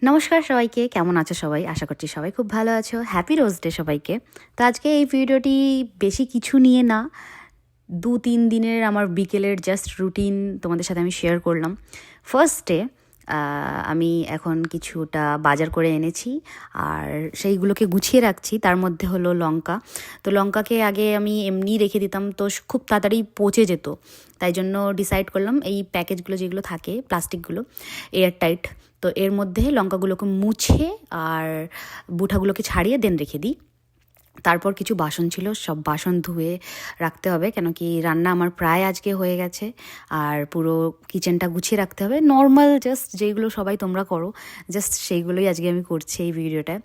নমস্কার সবাইকে, কেমন আছো সবাই? আশা করছি সবাই খুব ভালো আছো। হ্যাপি রোজ ডে সবাইকে। তো আজকে এই ভিডিওটি বেশি কিছু নিয়ে না, 2-3 দিনের আমার বিকেলের জাস্ট রুটিন তোমাদের সাথে আমি শেয়ার করলাম। ফার্স্টে আমি এখন কিছুটা বাজার করে এনেছি আর সেইগুলোকে গুছিয়ে রাখছি। তার মধ্যে হলো লঙ্কা। তো লঙ্কাকে আগে আমি এমনি রেখে দিতাম, তো খুব তাড়াতাড়ি পচে যেত। তাই জন্য ডিসাইড করলাম এই প্যাকেজগুলো যেগুলো থাকে প্লাস্টিকগুলো, এয়ার টাইট, তো এর মধ্যে লঙ্কাগুলোকে মুছে আর বুঠাগুলোকে ছাড়িয়ে দেন রেখে দিই। তারপর কিছু বাসন ছিল, সব বাসন ধুয়ে রাখতে হবে, কেন কি রান্না আমার প্রায় আজকে হয়ে গেছে। আর পুরো কিচেনটা গুছিয়ে রাখতে হবে, নর্মাল জাস্ট যেইগুলো সবাই তোমরা করো, জাস্ট সেইগুলোই আজকে আমি করছি এই ভিডিওটায়।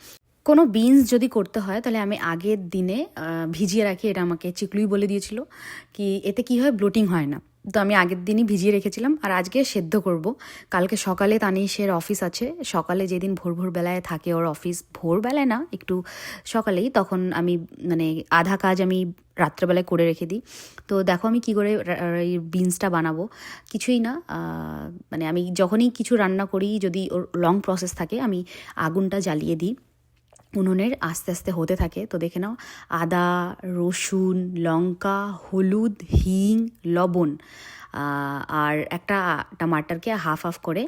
কোনো বিনস যদি করতে হয় তাহলে আমি আগের দিনে ভিজিয়ে রাখি। এটা আমাকে চিকলুই বলে দিয়েছিল কি এতে কি হয়, ব্লোটিং হয় না। তো আমি আগের দিনই ভিজিয়ে রেখেছিলাম আর আজকে সেদ্ধ করব। কালকে সকালে তানিশের অফিস আছে, সকালে যেদিন ভোর ভোরবেলায় থাকে ওর অফিস, ভোরবেলায় না একটু সকালেই, তখন আমি মানে আধা কাজ আমি রাত্রেবেলায় করে রেখে দিই। তো দেখো আমি কি করে এই বিনসটা বানাবো। কিছুই না, মানে আমি যখনই কিছু রান্না করি, যদি ওর লং প্রসেস থাকে, আমি আগুনটা জ্বালিয়ে দিই উনুনের, আস্তে আস্তে হতে থাকে। তো দেখে নাও, আদা, রসুন, লঙ্কা, হলুদ, হিং, লবণ আর একটা টমাটারকে হাফ হাফ করে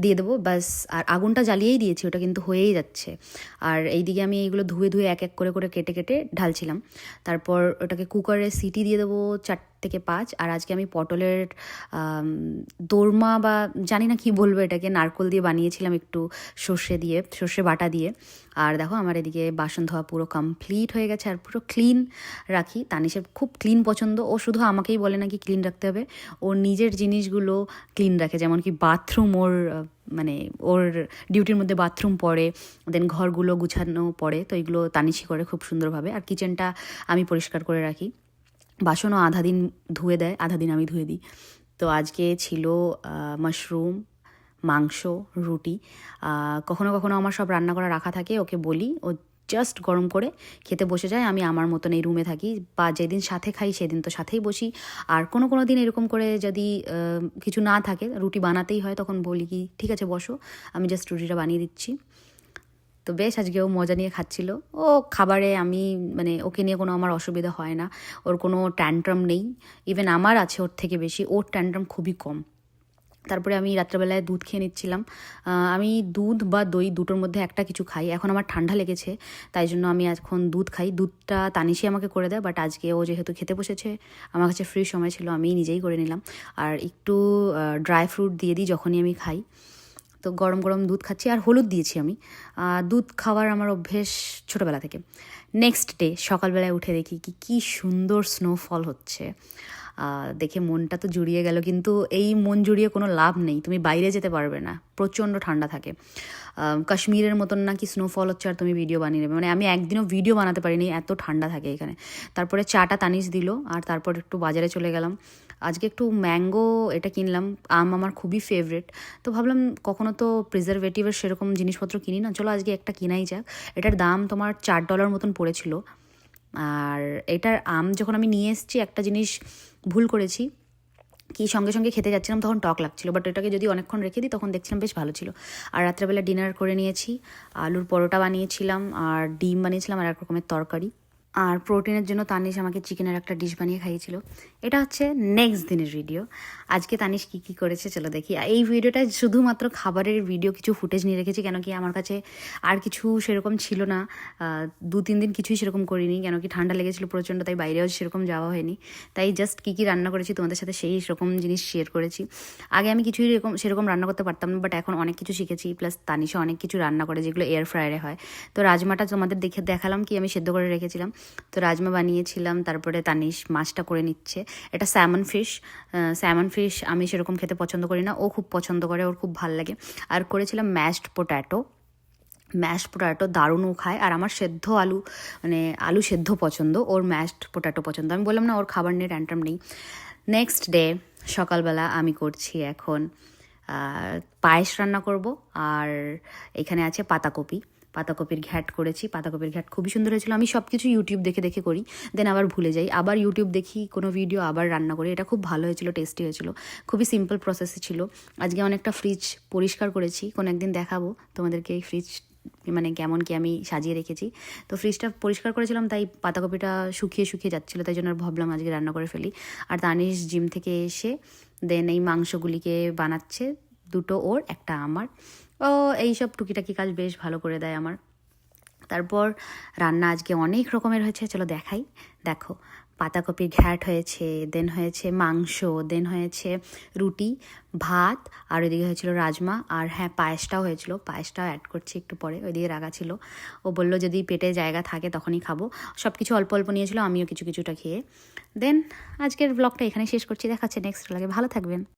দিয়ে দেবো ব্যাস। আর আগুনটা জ্বালিয়েই দিয়েছি, ওটা কিন্তু হয়েই যাচ্ছে। আর এইদিকে আমি এইগুলো ধুয়ে ধুয়ে এক এক করে করে কেটে কেটে ঢালছিলাম। তারপর ওটাকে কুকারে সিটি দিয়ে দেবো 4 থেকে 5। আর আজকে আমি পটলের দোরমা বা জানি না কি বলবো এটাকে, নারকোল দিয়ে বানিয়েছিলাম, একটু সর্ষে বাটা দিয়ে। আর দেখো আমার এদিকে বাসন ধোয়া পুরো কমপ্লিট হয়ে গেছে আর পুরো ক্লিন রাখি। তানিশের খুব ক্লিন পছন্দ, ও শুধু আমাকেই বলে নাকি ক্লিন রাখতে হবে, ওর নিজের জিনিসগুলো ক্লিন রাখে। যেমন কি বাথরুম, ওর মানে ওর ডিউটির মধ্যে বাথরুম পড়ে, দেন ঘরগুলো গুছানো পড়ে, তো এইগুলো তানিশই করে খুব সুন্দরভাবে। আর কিচেনটা আমি পরিষ্কার করে রাখি। বাসনও আধা দিন ধুয়ে দেয়, আধা দিন আমি ধুয়ে দিই। তো আজকে ছিল মাশরুম, মাংস, রুটি। কখনো কখনো আমার সব রান্না করা রাখা থাকে, ওকে বলি, ও জাস্ট গরম করে খেতে বসে যায়। আমি আমার মতন এই রুমে থাকি, বা যেদিন সাথে খাই সেদিন তো সাথেই বসি। আর কোনো কোনো দিন এরকম করে যদি কিছু না থাকে, রুটি বানাতেই হয়, তখন বলি কি ঠিক আছে বসো, আমি জাস্ট রুটিটা বানিয়ে দিচ্ছি। তো বেশ আজকে ও মজা নিয়ে খাচ্ছিল। ও খাবারে আমি মানে ওকে নিয়ে কোনো আমার অসুবিধা হয় না, ওর কোনো ট্যান্ট্রাম নেই। ইভেন আমার আছে ওর থেকে বেশি, ওর ট্যান্ট্রাম খুবই কম। তারপরে আমি রাত্রেবেলায় দুধ খেয়ে নিচ্ছিলাম। আমি দুধ বা দই দুটোর মধ্যে একটা কিছু খাই। এখন আমার ঠান্ডা লেগেছে, তাই জন্য আমি এখন দুধ খাই। দুধটা তানিশই আমাকে করে দেয়, বাট আজকে ও যেহেতু খেতে বসেছে, আমার কাছে ফ্রি সময় ছিল, আমি নিজেই করে নিলাম। আর একটু ড্রাই ফ্রুট দিয়ে দিই যখনই আমি খাই। তো গরম গরম দুধ খাচ্ছি আর হলুদ দিয়েছি আমি। দুধ খাওয়ার আমার অভ্যেস ছোটোবেলা থেকে। নেক্সট ডে সকালবেলায় উঠে দেখি কি সুন্দর স্নোফল হচ্ছে। দেখে মনটা তো জুড়িয়ে গেল, কিন্তু এই মন জুড়িয়ে কোনো লাভ নেই, তুমি বাইরে যেতে পারবে না, প্রচণ্ড ঠান্ডা থাকে। কাশ্মীরের মতন নাকি স্নোফল হচ্ছে আর তুমি ভিডিও বানিয়ে নেবে, মানে আমি একদিনও ভিডিও বানাতে পারিনি, এত ঠান্ডা থাকে এখানে। তারপরে চাটা তানিশ দিল আর তারপর একটু বাজারে চলে গেলাম। আজকে একটু ম্যাঙ্গো এটা কিনলাম, আম আমার খুবই ফেভারিট। তো ভাবলাম কখনো তো প্রিজারভেটিভের সেরকম জিনিসপত্র কিনি না, চলো আজকে একটা কিনাই যাক। এটার দাম তোমার $4 মতন পড়েছিল। আর এটার আম যখন আমি নিয়ে এসেছি, একটা জিনিস ভুল করেছি কি, সঙ্গে সঙ্গে খেতে যাচ্ছিলাম তখন টক লাগছিল, বাট এটাকে যদি অনেকক্ষণ রেখে দিই তখন দেখছিলাম বেশ ভালো ছিল। আর রাত্রেবেলা ডিনার করে নিয়েছি, আলুর পরোটা বানিয়েছিলাম আর ডিম বানিয়েছিলাম আর এক রকমের তরকারি। আর প্রোটিনের জন্য তানিশ আমাকে চিকেনের একটা ডিশ বানিয়ে খাইয়েছিল। এটা হচ্ছে নেক্সট দিনের ভিডিও। আজকে তানিশ কী কী করেছে চলো দেখি। এই ভিডিওটা শুধুমাত্র খাবারের ভিডিও, কিছু ফুটেজ নিয়ে রেখেছি, কেন কি আমার কাছে আর কিছু সেরকম ছিল না। 2-3 দিন কিছুই সেরকম করিনি, কেন কি ঠান্ডা লেগেছিলো প্রচণ্ড, তাই বাইরেও সেরকম যাওয়া হয়নি। তাই জাস্ট কী কী রান্না করেছি তোমাদের সাথে সেই রকম জিনিস শেয়ার করেছি। আগে আমি কিছুই সেরকম রান্না করতে পারতাম না, বাট এখন অনেক কিছু শিখেছি, প্লাস তানিশও অনেক কিছু রান্না করে যেগুলো এয়ার ফ্রায়ারে হয়। তো রাজমাটা তোমাদের দেখালাম কি আমি সেদ্ধ করে রেখেছিলাম, তো রাজমা বানিয়েছিলাম। তারপরে তানিশ মাছটা করে নিচ্ছে, এটা স্যামন ফিশ আমি সেরকম খেতে পছন্দ করি না, ও খুব পছন্দ করে, ওর খুব ভাল লাগে। আর করেছিলাম ম্যাশড পোট্যাটো দারুণও খায়। আর আমার সেদ্ধ আলু, মানে আলু সেদ্ধ পছন্দ, ওর ম্যাশড পোট্যাটো পছন্দ। আমি বললাম না ওর খাবার নিয়ে ট্যান্ট্রাম নেই। নেক্সট ডে সকালবেলা আমি করছি এখন পায়েস রান্না করব। আর এখানে আছে পাতাকপি। পাতাকপির ঘ্যাট করেছি। পাতাকপির ঘ্যাট খুবই সুন্দর হয়েছিল। আমি সব কিছু ইউটিউব দেখে দেখে করি, দেন আবার ভুলে যাই, আবার ইউটিউব দেখি কোনো ভিডিও, আবার রান্না করি। এটা খুব ভালো হয়েছিল, টেস্টি হয়েছিল, খুবই সিম্পল প্রসেসে ছিল। আজকে অনেকটা ফ্রিজ পরিষ্কার করেছি, কোনো একদিন দেখাবো তোমাদেরকে এই ফ্রিজ মানে কেমন কি আমি সাজিয়ে রেখেছি। তো ফ্রিজটা পরিষ্কার করেছিলাম, তাই পাতাকপিটা শুকিয়ে শুকিয়ে যাচ্ছিলো, তাই জন্য ভাবলাম আজকে রান্না করে ফেলি। আর তানিশ জিম থেকে এসে দেন এই মাংসগুলিকে বানাচ্ছে, দুটো ওর একটা আমার। ও এইসব টুকিটাকি কাজ বেশ ভালো করে দেয় আমার। তারপর রান্না আজকে অনেক রকমের হয়েছে, চলো দেখাই। দেখো, পাতাকপির ঘ্যাট হয়েছে, দেন হয়েছে মাংস, দেন হয়েছে রুটি, ভাত, আর ওইদিকে হয়েছিল রাজমা, আর হ্যাঁ পায়েসটাও হয়েছিল। পায়েসটাও অ্যাড করছি একটু পরে, ওইদিকে রাখা ছিল। ও বললো যদি পেটে জায়গা থাকে তখনই খাবো। সব কিছু অল্প অল্প নিয়েছিল, আমিও কিছু কিছুটা খেয়ে। দেন আজকের ব্লগটা এখানে শেষ করছি, দেখাচ্ছে নেক্সট লাগে। ভালো থাকবেন।